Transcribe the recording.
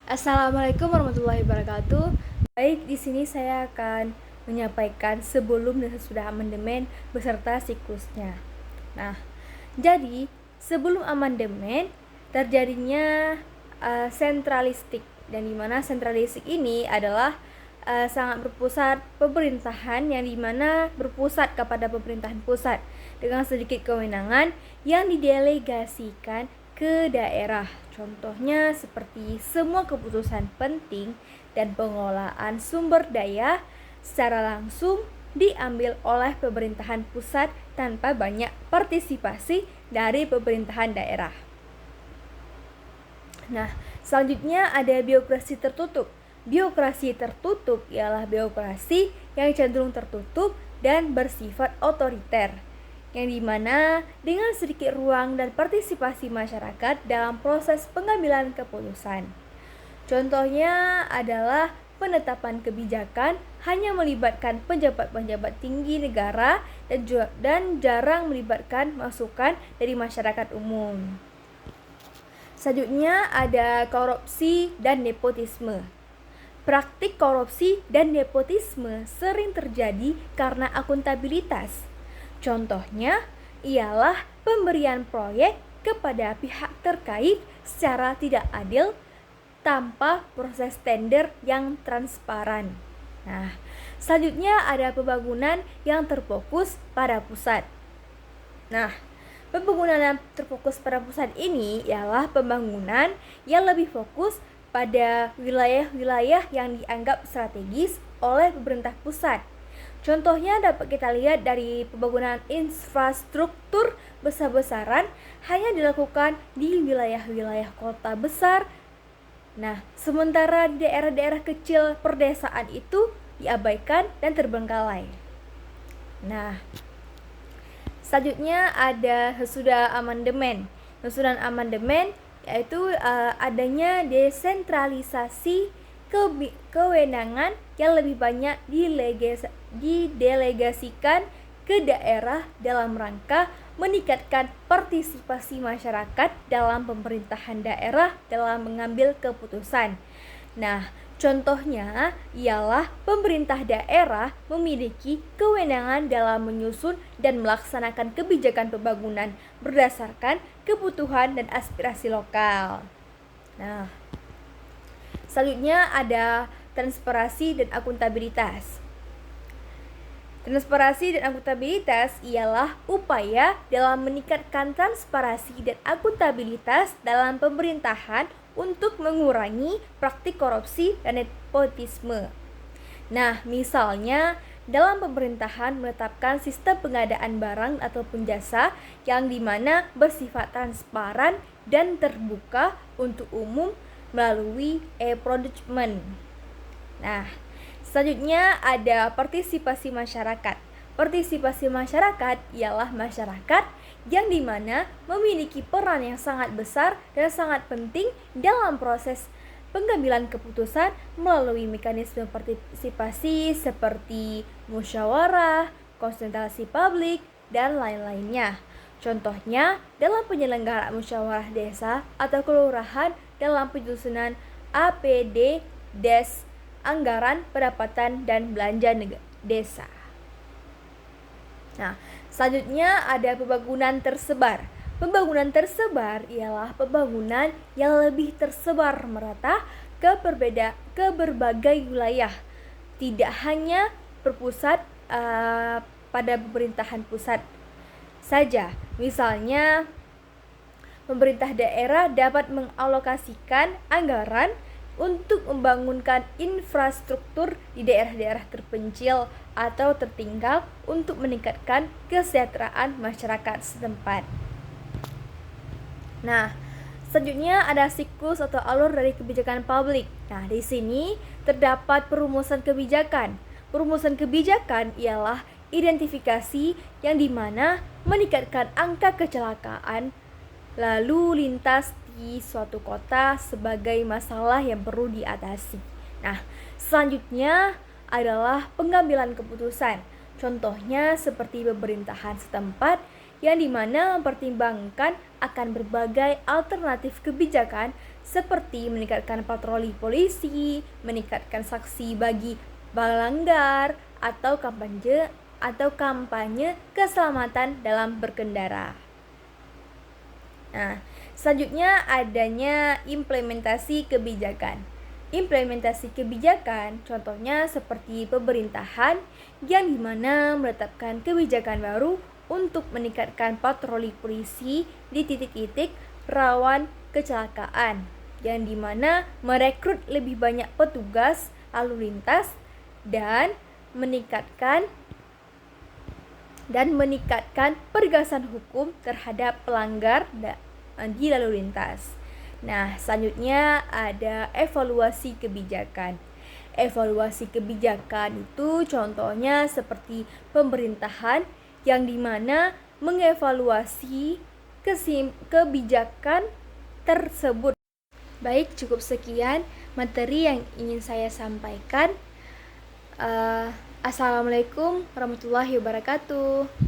Assalamualaikum warahmatullahi wabarakatuh. Baik, di sini saya akan menyampaikan sebelum dan sesudah amandemen beserta siklusnya. Nah, jadi sebelum amandemen terjadinya sentralistik, dan dimana sentralistik ini adalah sangat berpusat pemerintahan, yang dimana berpusat kepada pemerintahan pusat dengan sedikit kewenangan yang didelegasikan ke daerah. Contohnya seperti semua keputusan penting dan pengelolaan sumber daya secara langsung diambil oleh pemerintahan pusat tanpa banyak partisipasi dari pemerintahan daerah. Nah, selanjutnya ada birokrasi tertutup. Birokrasi tertutup ialah birokrasi yang cenderung tertutup dan bersifat otoriter, yang dimana dengan sedikit ruang dan partisipasi masyarakat dalam proses pengambilan keputusan. Contohnya adalah penetapan kebijakan hanya melibatkan pejabat-pejabat tinggi negara dan jarang melibatkan masukan dari masyarakat umum. Selanjutnya ada korupsi dan nepotisme. Praktik korupsi dan nepotisme sering terjadi karena akuntabilitas. Contohnya ialah pemberian proyek kepada pihak terkait secara tidak adil tanpa proses tender yang transparan. Nah, selanjutnya ada pembangunan yang terfokus pada pusat. Nah, pembangunan yang terfokus pada pusat ini ialah pembangunan yang lebih fokus pada wilayah-wilayah yang dianggap strategis oleh pemerintah pusat. Contohnya dapat kita lihat dari pembangunan infrastruktur besar-besaran hanya dilakukan di wilayah-wilayah kota besar. Nah, sementara di daerah-daerah kecil perdesaan itu diabaikan dan terbengkalai. Nah, selanjutnya ada sesudah amandemen. Sesudah amandemen yaitu adanya desentralisasi kewenangan yang lebih banyak didelegasikan ke daerah dalam rangka meningkatkan partisipasi masyarakat dalam pemerintahan daerah dalam mengambil keputusan. Nah, contohnya ialah pemerintah daerah memiliki kewenangan dalam menyusun dan melaksanakan kebijakan pembangunan berdasarkan kebutuhan dan aspirasi lokal. Nah, selanjutnya ada transparansi dan akuntabilitas. Transparansi dan akuntabilitas ialah upaya dalam meningkatkan transparansi dan akuntabilitas dalam pemerintahan untuk mengurangi praktik korupsi dan nepotisme. Nah, misalnya dalam pemerintahan menetapkan sistem pengadaan barang ataupun jasa yang dimana bersifat transparan dan terbuka untuk umum melalui e-procurement. Nah, selanjutnya ada partisipasi masyarakat. Partisipasi masyarakat ialah masyarakat yang dimana memiliki peran yang sangat besar dan sangat penting dalam proses pengambilan keputusan melalui mekanisme partisipasi seperti musyawarah, konsultasi publik, dan lain-lainnya. Contohnya dalam penyelenggaraan musyawarah desa atau kelurahan dalam penyusunan APD Des anggaran pendapatan dan belanja desa. Nah, selanjutnya ada pembangunan tersebar. Pembangunan tersebar ialah pembangunan yang lebih tersebar merata ke berbagai wilayah, tidak hanya berpusat pada pemerintahan pusat saja. Misalnya, pemerintah daerah dapat mengalokasikan anggaran untuk membangunkan infrastruktur di daerah-daerah terpencil atau tertinggal untuk meningkatkan kesejahteraan masyarakat setempat. Nah, selanjutnya ada siklus atau alur dari kebijakan publik. Nah, di sini terdapat perumusan kebijakan. Perumusan kebijakan ialah identifikasi yang dimana meningkatkan angka kecelakaan lalu lintas di suatu kota sebagai masalah yang perlu diatasi. Nah, selanjutnya adalah pengambilan keputusan. Contohnya seperti pemerintahan setempat yang dimana mempertimbangkan akan berbagai alternatif kebijakan seperti meningkatkan patroli polisi, meningkatkan saksi bagi pelanggar, atau kampanye keselamatan dalam berkendara. Nah, selanjutnya adanya implementasi kebijakan. Implementasi kebijakan contohnya seperti pemerintahan yang dimana menetapkan kebijakan baru untuk meningkatkan patroli polisi di titik-titik rawan kecelakaan, yang dimana merekrut lebih banyak petugas lalu lintas dan meningkatkan penegasan hukum terhadap pelanggar di lalu lintas. Nah, selanjutnya ada evaluasi kebijakan. Evaluasi kebijakan itu contohnya seperti pemerintahan yang dimana mengevaluasi kebijakan tersebut. Baik, cukup sekian materi yang ingin saya sampaikan. Assalamualaikum warahmatullahi wabarakatuh.